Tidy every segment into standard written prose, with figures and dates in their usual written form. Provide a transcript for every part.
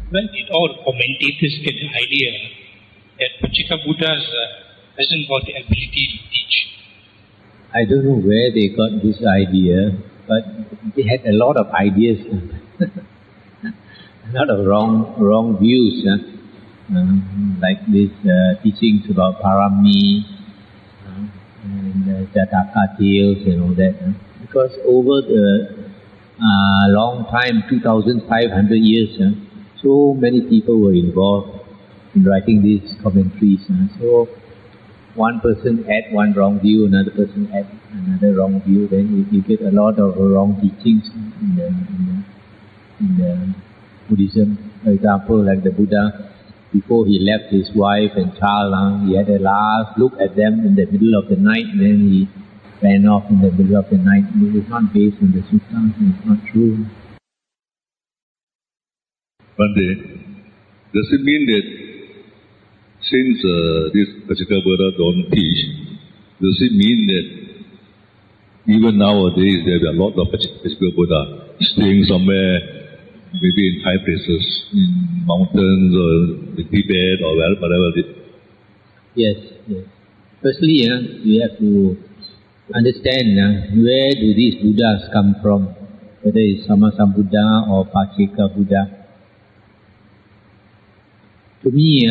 Where did all commentators get the idea that Pachika Buddhas hasn't got the ability to teach? I don't know where they got this idea, but they had a lot of ideas, a lot of wrong views, like these teachings about parami and Jataka tales and all that. Because over the long time, 2,500 years, so many people were involved in writing these commentaries. So one person had one wrong view, another person had another wrong view, then you get a lot of wrong teachings in the Buddhism. For example, like the Buddha, before he left his wife and child, he had a last look at them in the middle of the night, and then he ran off in the middle of the night. It is not based on the sutta, it's not true. One day, does it mean that since this Pachika Buddha don't teach, does it mean that even nowadays there are a lot of Pachika Buddha staying somewhere, maybe in high places, in mountains or in Tibet or whatever? Yes. Firstly, you have to understand where do these Buddhas come from, whether it's Sammasambuddha or Pachika Buddha. To me,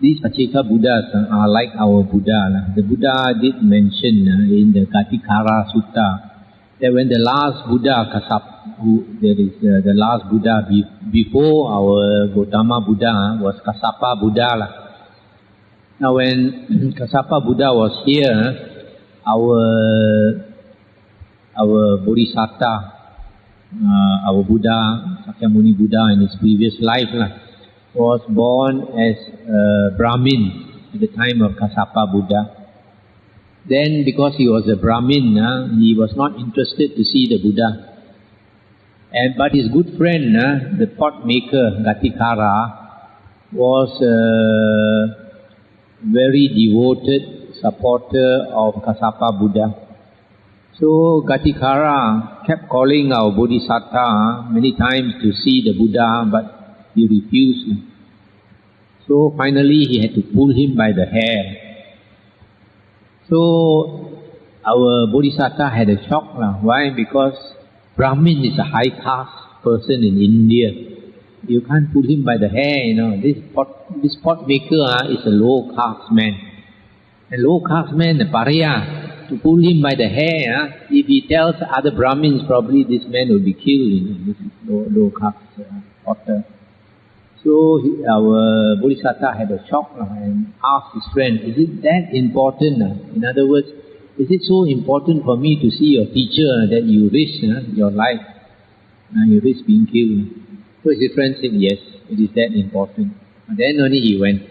these Pachika Buddhas are like our Buddha. The Buddha did mention in the Gatikara Sutta that when the last Buddha, the last Buddha before our Gautama Buddha was Kassapa Buddha. Now when Kassapa Buddha was here, our Bodhisatta, our Buddha, Sakyamuni Buddha in his previous life, was born as a Brahmin at the time of Kassapa Buddha. Then because he was a Brahmin, he was not interested to see the Buddha. But his good friend, the pot maker Gatikara, was a very devoted supporter of Kassapa Buddha. So Gatikara kept calling our Bodhisatta many times to see the Buddha, but he refused. So finally he had to pull him by the hair. So our Bodhisatta had a shock. Why? Because Brahmin is a high caste person in India. You can't pull him by the hair, This pot maker is a low caste man. A low caste man, a pariah, to pull him by the hair, if he tells other Brahmins, probably this man will be killed. This is low caste potter. So our Bodhisatta had a shock and asked his friend, is it that important? In other words, is it so important for me to see your teacher that you risk your life? You risk being killed. So his friend said, yes, it is that important. And then only he went.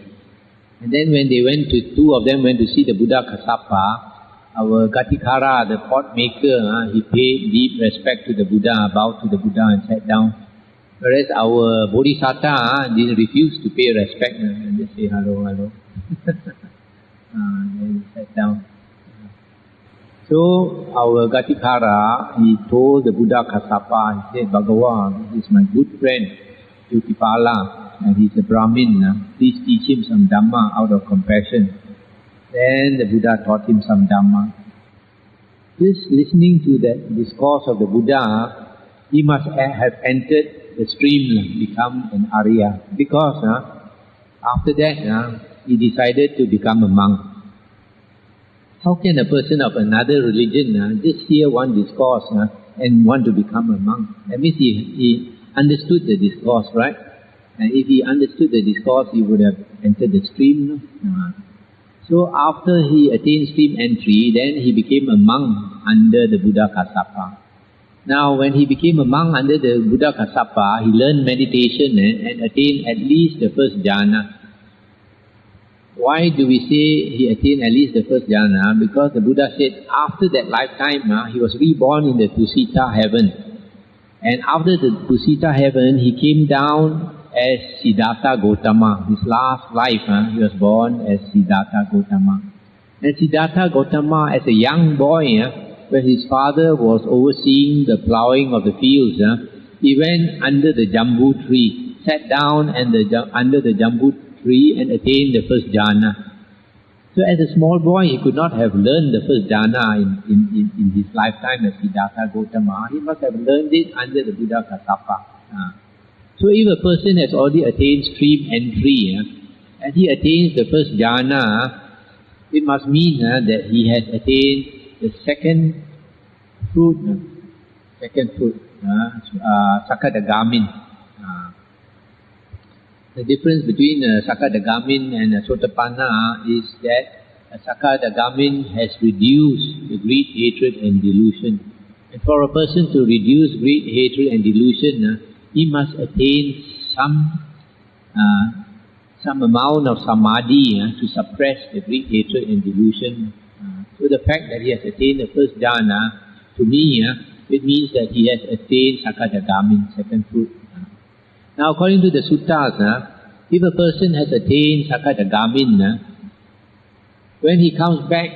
And then when two of them went to see the Buddha Kassapa, our Gatikara, the pot maker, he paid deep respect to the Buddha, bowed to the Buddha and sat down. Whereas our Bodhisatta didn't refuse to pay respect and just say hello. Then he sat down. So our Gatikara, he told the Buddha Kassapa, he said, Bhagavan, this is my good friend, Jutipala, and he's a Brahmin. Please teach him some Dhamma out of compassion. Then the Buddha taught him some Dhamma. Just listening to that discourse of the Buddha, he must have entered the stream, become an Arya. Because after that, he decided to become a monk. How can a person of another religion just hear one discourse and want to become a monk? That means he understood the discourse, right? And if he understood the discourse, he would have entered the stream. So after he attained stream entry, then he became a monk under the Buddha Kassapa. Now when he became a monk under the Buddha Kassapa, he learned meditation and attained at least the first jhana. Why do we say he attained at least the first jhana? Because the Buddha said after that lifetime, he was reborn in the Tusita heaven. And after the Tusita heaven, he came down as Siddhartha Gautama. His last life, he was born as Siddhartha Gautama. And Siddhartha Gautama, as a young boy, when his father was overseeing the ploughing of the fields, he went under the jambu tree, sat down under the jambu tree and attained the first jhana. So as a small boy, he could not have learned the first jhana in his lifetime as Siddhartha Gautama. He must have learned it under the Buddha Kassapa. So if a person has already attained stream entry, and he attains the first jhana, it must mean that he has attained the second fruit, Sakadagamin. The difference between Sakadagamin and Sotapanna is that Sakadagamin has reduced the greed, hatred and delusion. And for a person to reduce greed, hatred and delusion, he must attain some amount of samadhi to suppress the greed, hatred and delusion. So the fact that he has attained the first jhana, to me, it means that he has attained Sakadagamin, second fruit. Now according to the suttas, if a person has attained Sakadagamin, when he comes back,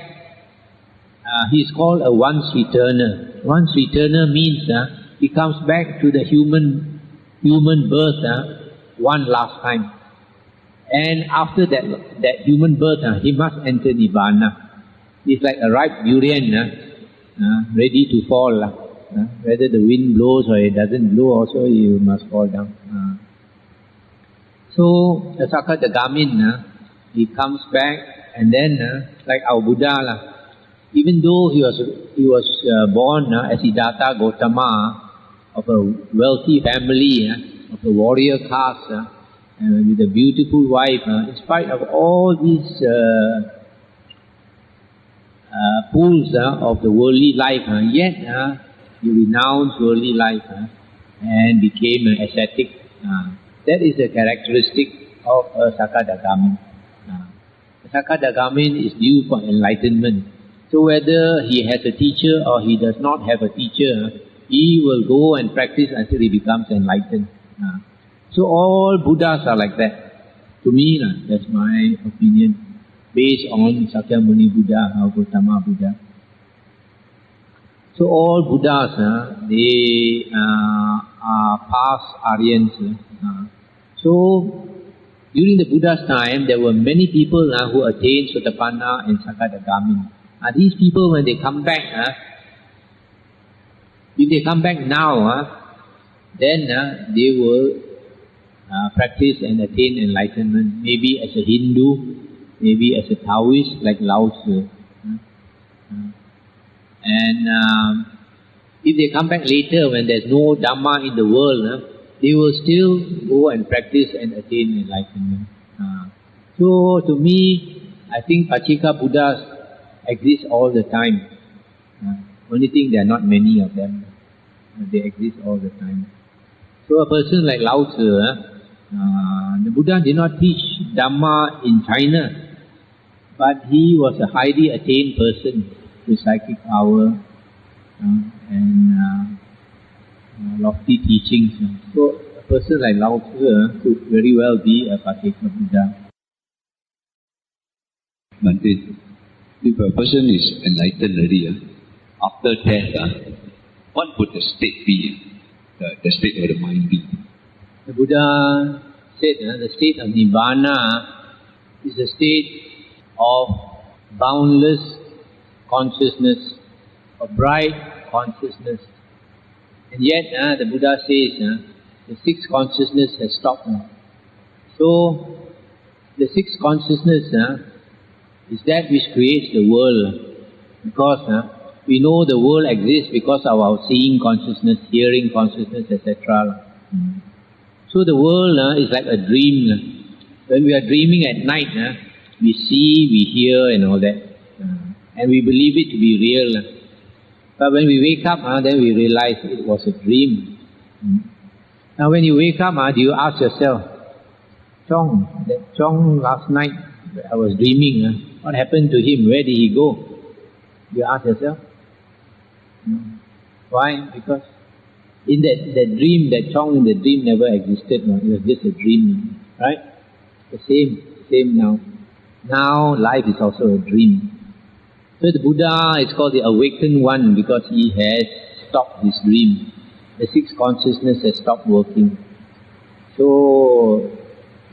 he is called a once returner. Once returner means he comes back to the human birth one last time. And after that human birth, he must enter Nibbana. It's like a ripe durian, ready to fall. Whether the wind blows or it doesn't blow, also you must fall down. So the Sakadagamin, he comes back, and then like our Buddha, even though he was born as Siddhartha Gautama of a wealthy family, of a warrior caste, with a beautiful wife, in spite of all these pools of the worldly life, yet he renounced worldly life and became an ascetic. That is a characteristic of a Sakadagamin. A Sakadagamin is due for enlightenment. So whether he has a teacher or he does not have a teacher, he will go and practice until he becomes enlightened. So all Buddhas are like that. To me, that's my opinion, based on Sakyamuni Buddha or Gautama Buddha. So all Buddhas, they are past Aryans. So during the Buddha's time, there were many people who attained Sotapanna and Sakadagamin. These people, when they come back, if they come back now, then they will practice and attain enlightenment, maybe as a Hindu, maybe as a Taoist like Lao Tzu. And if they come back later when there's no Dhamma in the world, they will still go and practice and attain enlightenment. So to me, I think Pachika Buddhas exist all the time. Only thing there are not many of them. They exist all the time. So a person like Lao Tzu, the Buddha did not teach Dhamma in China, but he was a highly attained person with psychic power and lofty teachings. So a person like Lao Tzu could very well be a Pachika Buddha. Bhante, if a person is enlightened already, after death, what would the state be? The state of the mind be? The Buddha said the state of Nibbana is a state of boundless consciousness, of bright consciousness. And yet the Buddha says the sixth consciousness has stopped. So the sixth consciousness is that which creates the world, because we know the world exists because of our seeing consciousness, hearing consciousness, etc. So the world is like a dream. When we are dreaming at night, we see, we hear and all that. And we believe it to be real. But when we wake up, then we realize it was a dream. Now when you wake up, do you ask yourself, Chong last night I was dreaming, what happened to him? Where did he go? You ask yourself? Why? Because in that dream, that Chong in the dream never existed. It was just a dream, right? The same now. Now life is also a dream. So the Buddha is called the awakened one because he has stopped his dream. the sixth consciousness has stopped working. So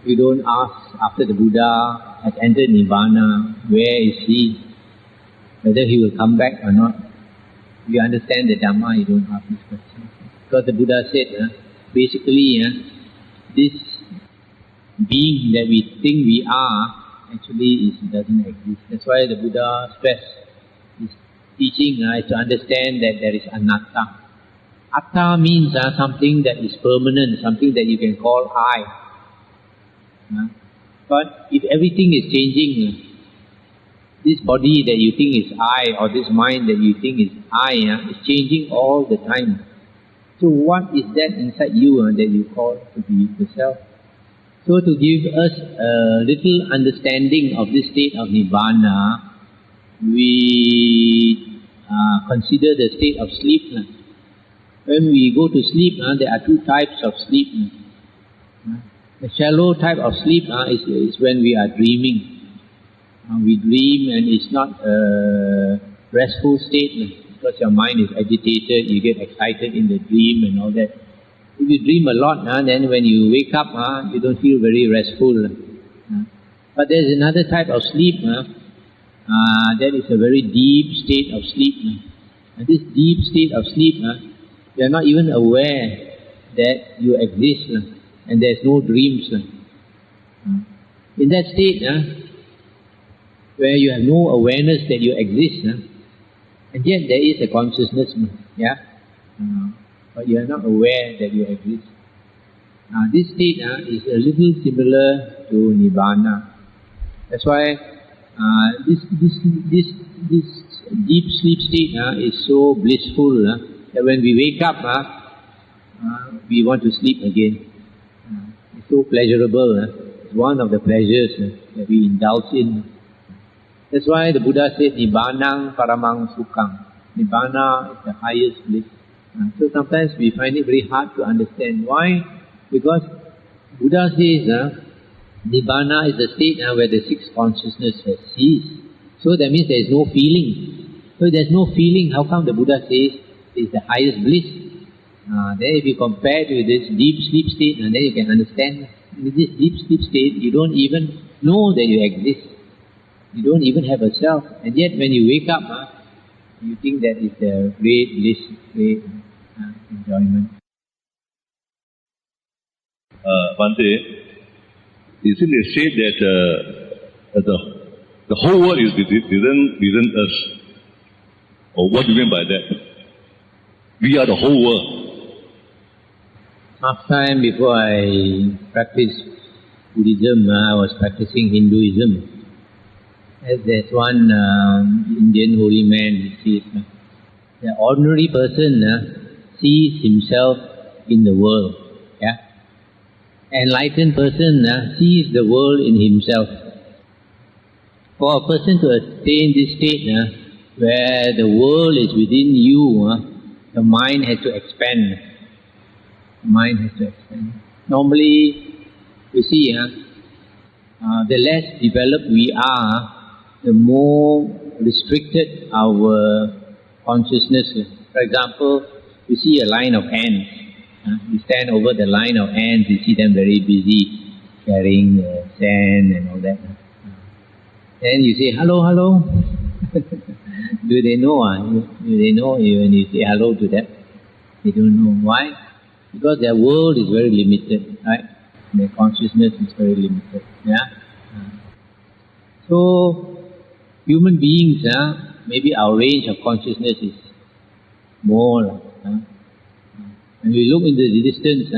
we don't ask after the Buddha has entered Nibbana, where is he, whether he will come back or not. If you understand the Dhamma, you don't ask this question. Because the Buddha said, basically, this being that we think we are, actually doesn't exist. That's why the Buddha stressed his teaching is to understand that there is anatta. Atta means something that is permanent, something that you can call I. But if everything is changing, this body that you think is I, or this mind that you think is I, is changing all the time. So what is that inside you that you call to be the self? So to give us a little understanding of this state of Nibbana, we consider the state of sleep. When we go to sleep, there are two types of sleep. The shallow type of sleep is when we are dreaming. We dream and it's not a restful state because your mind is agitated, you get excited in the dream and all that. If you dream a lot, then when you wake up, you don't feel very restful. But there's another type of sleep, that is a very deep state of sleep. And this deep state of sleep, you are not even aware that you exist, and there's no dreams. In that state, where you have no awareness that you exist, and yet there is a consciousness, but you are not aware that you exist. This state is a little similar to Nibbana. That's why this deep sleep state is so blissful that when we wake up, we want to sleep again. It's so pleasurable. It's one of the pleasures that we indulge in. That's why the Buddha said, Nibbanang paramang sukhang. Nibbana is the highest bliss. So sometimes we find it very hard to understand. Why? Because Buddha says, Nibbana is the state where the sixth consciousness has ceased. So that means there is no feeling. So if there is no feeling, how come the Buddha says it's the highest bliss? Then if you compare it with this deep sleep state, then you can understand. In this deep sleep state, you don't even know that you exist. You don't even have a self. And yet when you wake up, you think that is the great bliss, great enjoyment. Bhante, isn't it said that the whole world is within us? Or what do you mean by that? We are the whole world. Last time before I practiced Buddhism, I was practicing Hinduism. As there's one Indian holy man, he says, the ordinary person sees himself in the world. Enlightened person sees the world in himself. For a person to attain this state where the world is within you, the mind has to expand. The mind has to expand. Normally, you see, the less developed we are, the more restricted our consciousness. For example, you see a line of ants. You stand over the line of ants, you see them very busy carrying sand and all that. Then you say, hello, hello. Do they know? Do they know when you say hello to them? They don't know. Why? Because their world is very limited, right? Their consciousness is very limited. So, human beings, maybe our range of consciousness is more. When we look into the distance,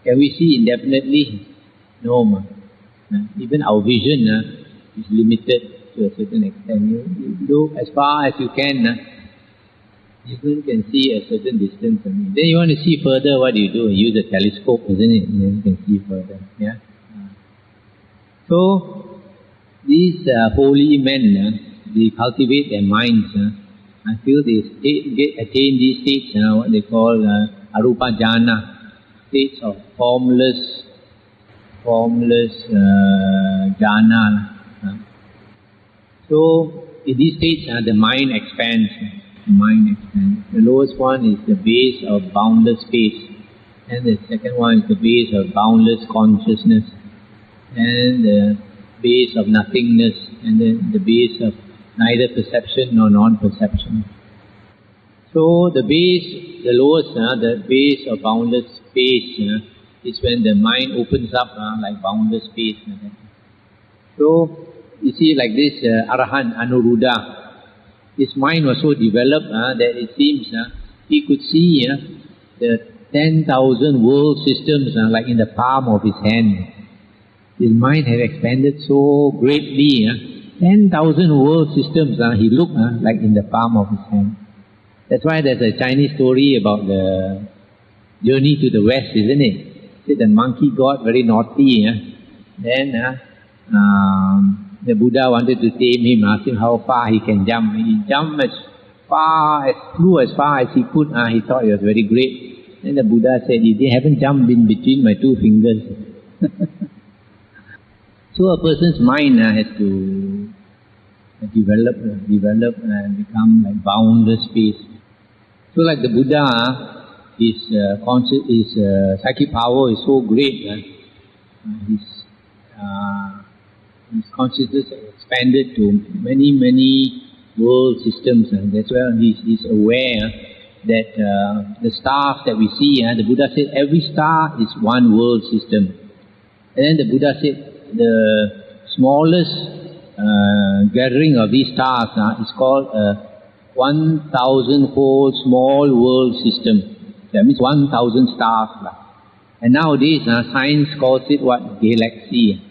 can we see indefinitely? No. Even our vision is limited to a certain extent. You look as far as you can, you can see a certain distance. Then you want to see further, what do? You use a telescope, isn't it? And then you can see further. So, these holy men, they cultivate their minds until they attain these states, what they call arupa jhana, states of formless jhana. So, in these states, the mind expands. mind expands. The lowest one is the base of boundless space, and the second one is the base of boundless consciousness, and the base of nothingness, and then the base of neither perception nor non-perception. So the base, the lowest, the base of boundless space is when the mind opens up like boundless space. So you see, like this Arahant Anuruddha, his mind was so developed that it seems he could see the 10,000 world systems like in the palm of his hand. His mind had expanded so greatly. 10,000 world systems he looked like in the palm of his hand. That's why there's a Chinese story about the journey to the west, isn't it? Said the monkey got very naughty. Then the Buddha wanted to tame him, asked him how far he can jump. He jumped flew as far as he could. He thought it was very great. Then the Buddha said, "You haven't jumped in between my two fingers." So a person's mind has to develop and become like boundless space. So like the Buddha, his psychic power is so great. His consciousness expanded to many world systems. That's why he's aware that the stars that we see, the Buddha said every star is one world system. And then the Buddha said the smallest gathering of these stars is called a 1,000-fold small world system. That means 1,000 stars. And nowadays science calls it what? Galaxy.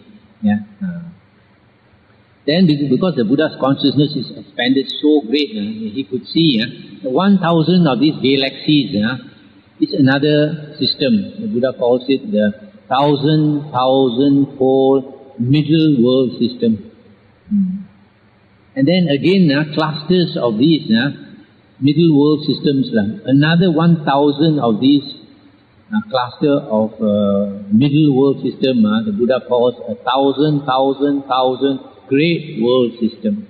Then because the Buddha's consciousness is expanded so great, he could see the 1,000 of these galaxies is another system. The Buddha calls it the 1,000-fold middle world system. And then again clusters of these middle world systems, another 1,000 of these cluster of middle world system, the Buddha calls 1,000 great world system.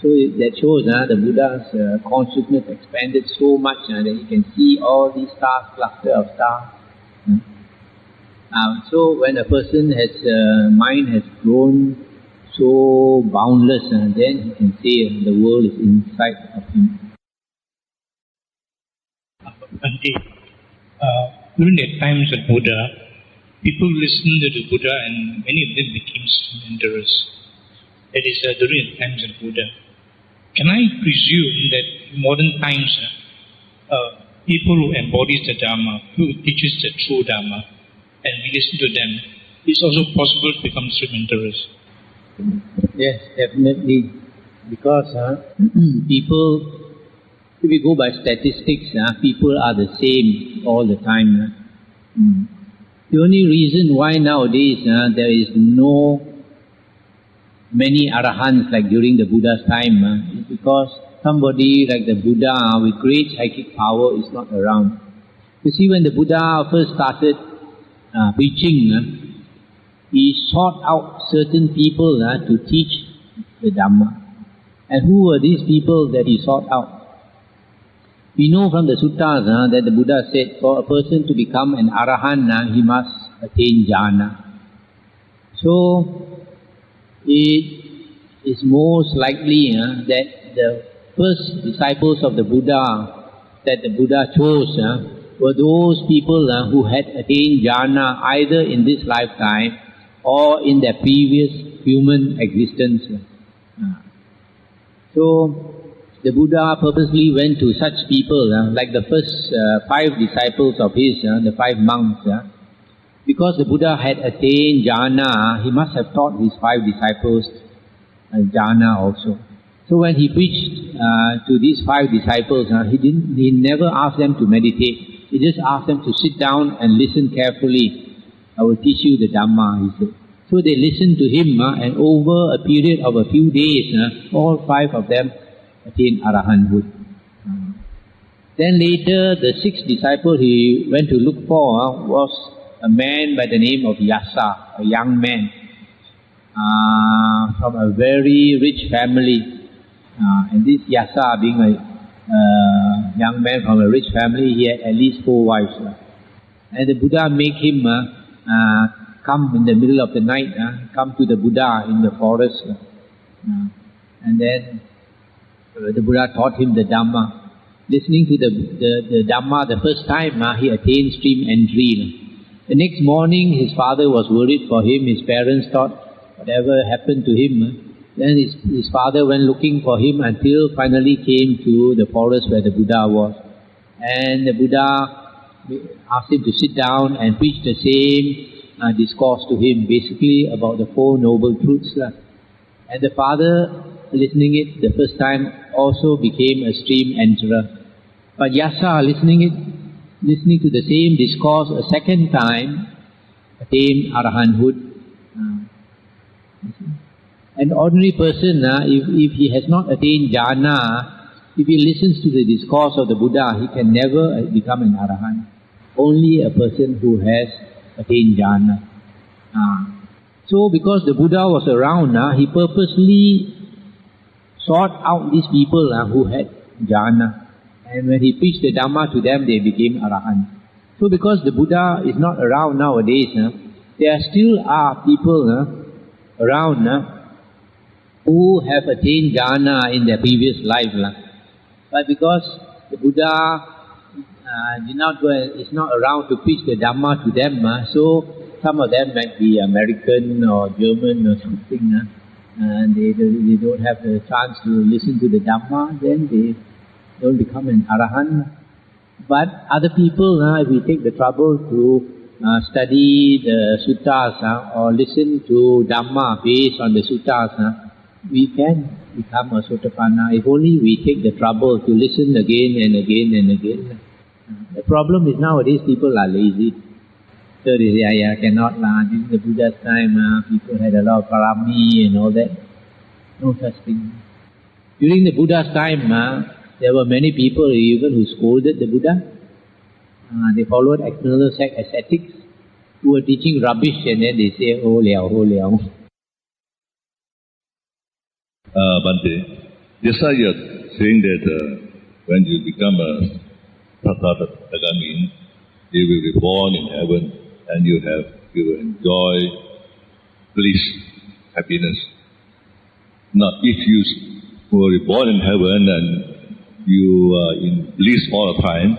So that shows the Buddha's consciousness expanded so much that he can see all these stars, cluster of stars. So when a person has mind has grown so boundless, then he can say the world is inside of him. During the times of Buddha, people listened to the Buddha and many of them became surrenderers. That is during the times of Buddha. Can I presume that in modern times, people who embodies the Dhamma, who teaches the true Dhamma, and we listen to them, it's also possible to become surrenderers? Yes, definitely. Because people, if we go by statistics, people are the same all the time. The only reason why nowadays there is no many arahants like during the Buddha's time is because somebody like the Buddha with great psychic power is not around. You see, when the Buddha first started preaching, he sought out certain people to teach the Dhamma. And who were these people that he sought out? We know from the suttas that the Buddha said for a person to become an arahant, he must attain jhana. So it is most likely that the first disciples of the Buddha that the Buddha chose were those people who had attained jhana either in this lifetime or in their previous human existence. So the Buddha purposely went to such people, like the first 5 disciples of his, the 5 monks. Because the Buddha had attained jhana, he must have taught his 5 disciples jhana also. So when he preached to these 5 disciples, he never asked them to meditate. He just asked them to sit down and listen carefully. I will teach you the Dhamma, he said. So they listened to him, and over a period of a few days, all 5 of them attained arahanthood. Then later, the 6th disciple he went to look for was a man by the name of Yasa, a young man from a very rich family. And this Yasa, being a young man from a rich family. He had at least 4 wives. And the Buddha make him come in the middle of the night, come to the Buddha in the forest. And then the Buddha taught him the Dhamma. Listening to the Dhamma the first time, he attained stream entry. The next morning his father was worried for him. His parents thought whatever happened to him. Then his father went looking for him until finally came to the forest where the Buddha was. And the Buddha asked him to sit down and preach the same discourse to him, basically about the 4 noble truths. And the father, listening it the first time, also became a stream enterer. But Yasa, listening to the same discourse a second time, attained arahanthood. An ordinary person, if he has not attained jhana, if he listens to the discourse of the Buddha, he can never become an arahant. Only a person who has attained jhana. So because the Buddha was around, he purposely sought out these people who had jhana. And when he preached the Dhamma to them, they became arahant. So because the Buddha is not around nowadays, there still are people around who have attained jhana in their previous life. But because the Buddha is not around to preach the Dhamma to them, so some of them might be American or German or something, and they don't have the chance to listen to the Dhamma, then they don't become an arahant. But other people, if we take the trouble to study the suttas or listen to Dhamma based on the suttas, we can become a sotapanna if only we take the trouble to listen again and again and again. The problem is nowadays people are lazy. So they say, cannot during the Buddha's time, people had a lot of parami and all that. No such thing. During the Buddha's time, there were many people even who scolded the Buddha. They followed external ascetics who were teaching rubbish, and then they say, ho liao, ho liao. Bhante, just as you're saying that when you become a Practicality, you will be born in heaven and you will enjoy bliss, happiness. Now, if you were born in heaven and you are in bliss all the time,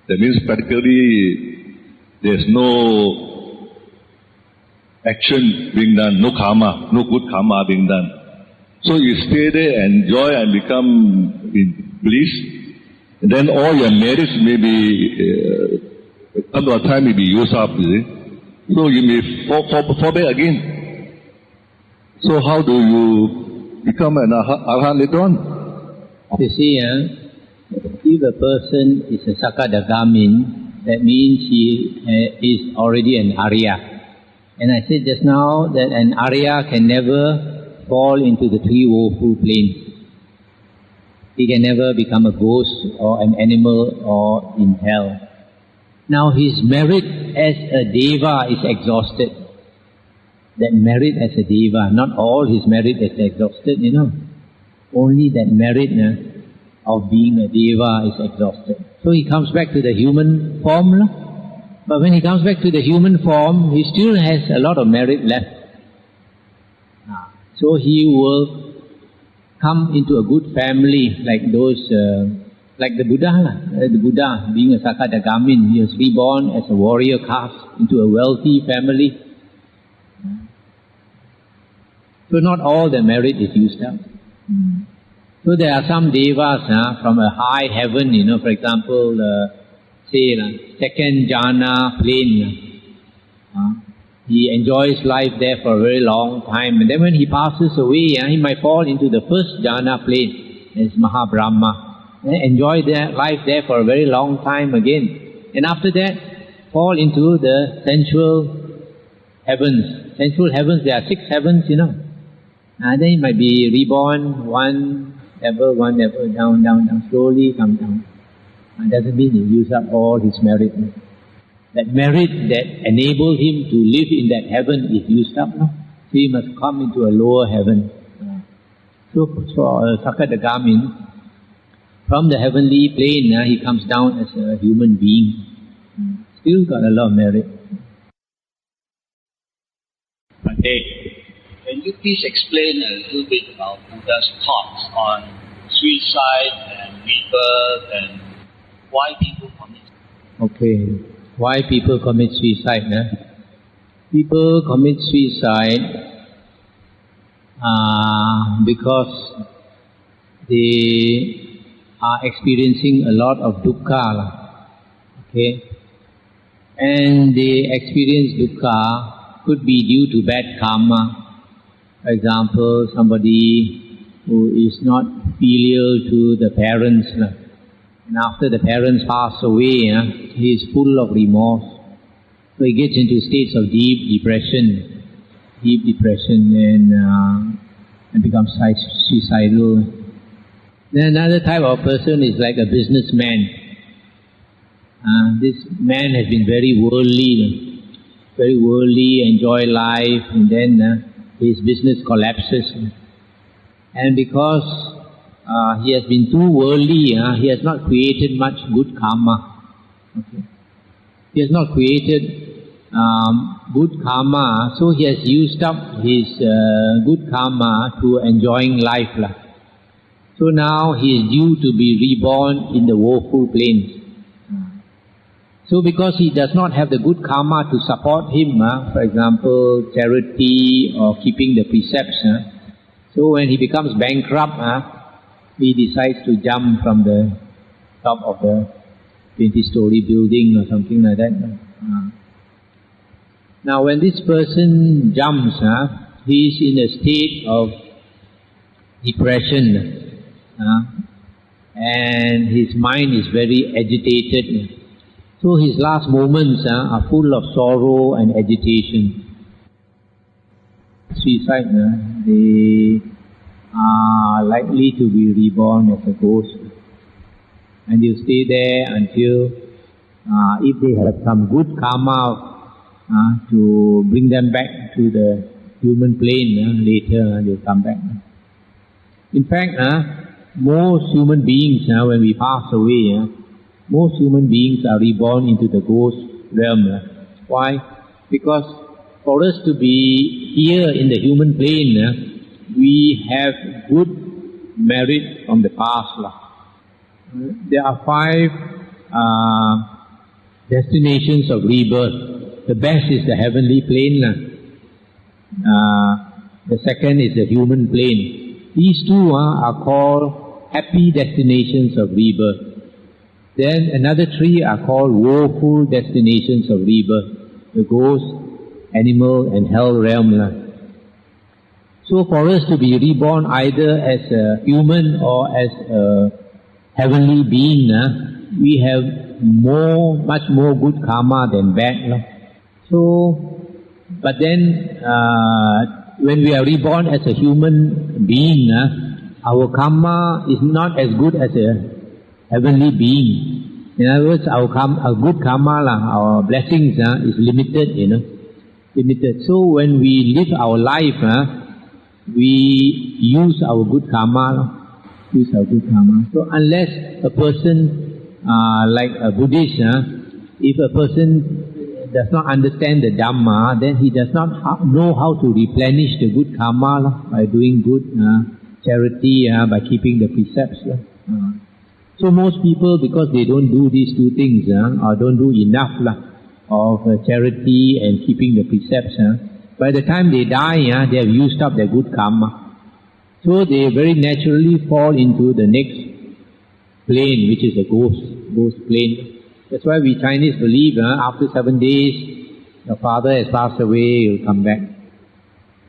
that means practically there's no action being done, no karma, no good karma being done. So you stay there, enjoy and become in bliss, and then all your merits may be, come to a time may be used up, you see. So you may fall back again. So how do you become an arahant later on? You see, if a person is a sakadagamin, that means he is already an Arya. And I said just now that an Arya can never fall into the 3 woeful planes. He can never become a ghost or an animal or in hell. Now his merit as a deva is exhausted. That merit as a deva, not all his merit is exhausted, Only that merit of being a deva is exhausted. So he comes back to the human form. But when he comes back to the human form, he still has a lot of merit left. So he will come into a good family like those, like the Buddha. The Buddha, being a Sakadagamin, he was reborn as a warrior caste into a wealthy family. So not all the merit is used up. So there are some devas from a high heaven, for example, say second jhana plane. He enjoys life there for a very long time, and then when he passes away, he might fall into the first jhana plane, as Mahabrahma. Enjoy their life there for a very long time again. And after that, fall into the sensual heavens. Sensual heavens, there are 6 heavens, And then he might be reborn one level, down, slowly come down. It doesn't mean he uses up all his merit. That merit that enabled him to live in that heaven is used up. So he must come into a lower heaven. So for Sakadagamin, from the heavenly plane, he comes down as a human being. Still got a lot of merit. Can you please explain a little bit about Buddha's thoughts on suicide and rebirth and why people commit? Okay, why people commit suicide? People commit suicide because they are experiencing a lot of dukkha. Okay, and they experience dukkha could be due to bad karma. For example, somebody who is not filial to the parents, and after the parents pass away, he is full of remorse. So he gets into states of deep depression, and becomes suicidal. Then another type of person is like a businessman. This man has been very worldly, enjoy life, and then his business collapses. And because he has been too worldly, he has not created much good karma. Okay. He has not created good karma, so he has used up his good karma to enjoying life. So now he is due to be reborn in the woeful planes. So because he does not have the good karma to support him, for example, charity or keeping the precepts, so when he becomes bankrupt, he decides to jump from the top of the 20-story building or something like that. Now when this person jumps, he is in a state of depression, and his mind is very agitated. So his last moments are full of sorrow and agitation. Suicide, they are likely to be reborn as a ghost. And you stay there until, if they have some good karma to bring them back to the human plane, later they'll come back. In fact, most human beings, when we pass away, most human beings are reborn into the ghost realm. Why? Because for us to be here in the human plane, we have good merit from the past. There are 5 destinations of rebirth. The best is the heavenly plane. The second is the human plane. These 2 are called happy destinations of rebirth. Then another 3 are called woeful destinations of rebirth, the ghost, animal and hell realm. So for us to be reborn either as a human or as a heavenly being, we have much more good karma than bad. So, but then when we are reborn as a human being, our karma is not as good as a heavenly being. In other words, our good karma, our blessings is limited, limited. So when we live our life, we use our good karma, So unless a person, like a Buddhist, if a person does not understand the Dhamma, then he does not know how to replenish the good karma by doing good charity, by keeping the precepts. So most people, because they don't do these 2 things, or don't do enough of charity and keeping the precepts, by the time they die, they have used up their good karma. So they very naturally fall into the next plane, which is the ghost plane. That's why we Chinese believe after 7 days, your father has passed away, he'll come back.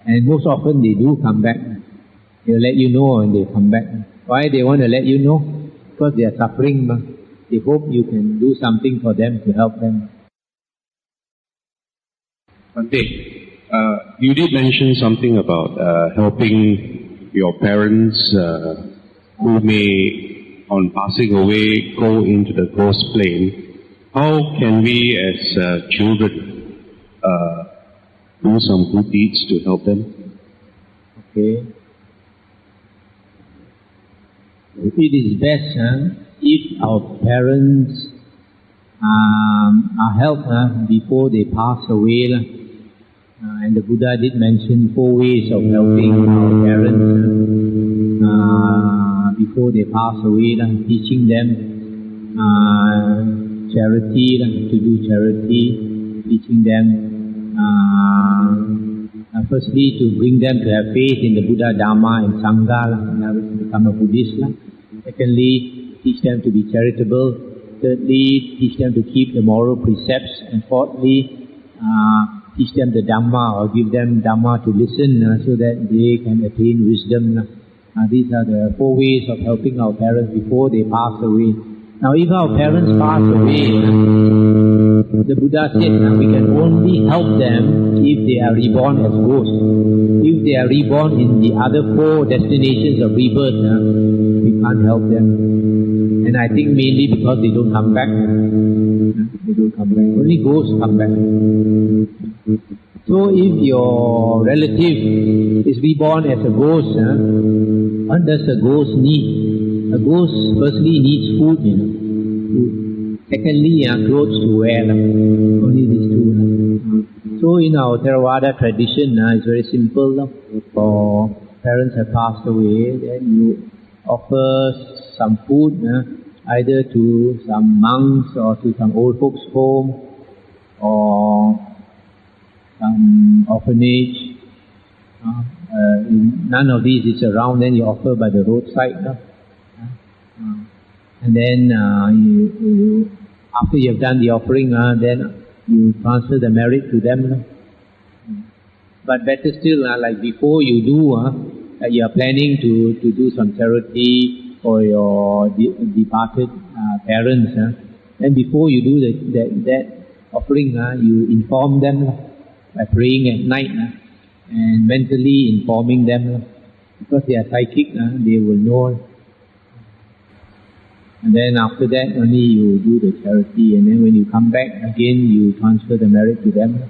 And most often they do come back. They'll let you know and they come back. Why they want to let you know? Because they are suffering. They hope you can do something for them to help them. Bhante, you did mention something about helping your parents who may, on passing away, go into the ghost plane. How can we as children do some good deeds to help them? Okay. it is best if our parents are helped before they pass away. And the Buddha did mention 4 ways of helping our parents before they pass away, teaching them charity, to do charity, teaching them firstly to bring them to have faith in the Buddha, Dhamma and Sangha, to become a Buddhist. Secondly, teach them to be charitable. Thirdly, teach them to keep the moral precepts. And fourthly, teach them the Dhamma, or give them Dhamma to listen so that they can attain wisdom. These are the 4 ways of helping our parents before they pass away. Now, if our parents pass away, the Buddha said we can only help them if they are reborn as ghosts. If they are reborn in the other 4 destinations of rebirth, we can't help them. And I think mainly because they don't come back. They don't come back. Only ghosts come back. So if your relative is reborn as a ghost, what does a ghost need? A ghost firstly needs food, food. Secondly, clothes to wear. Only these 2. So in our Theravada tradition, it's very simple. For parents have passed away, then you offer some food, either to some monks or to some old folks' home or some orphanage. None of these is around, then you offer by the roadside. And then you after you have done the offering, then you transfer the merit to them. But better still, like before you do, you are planning to do some charity for your departed parents. Then before you do that offering, you inform them by praying at night and mentally informing them, because they are psychic, they will know. And then after that only you do the charity, and then when you come back again you transfer the merit to them.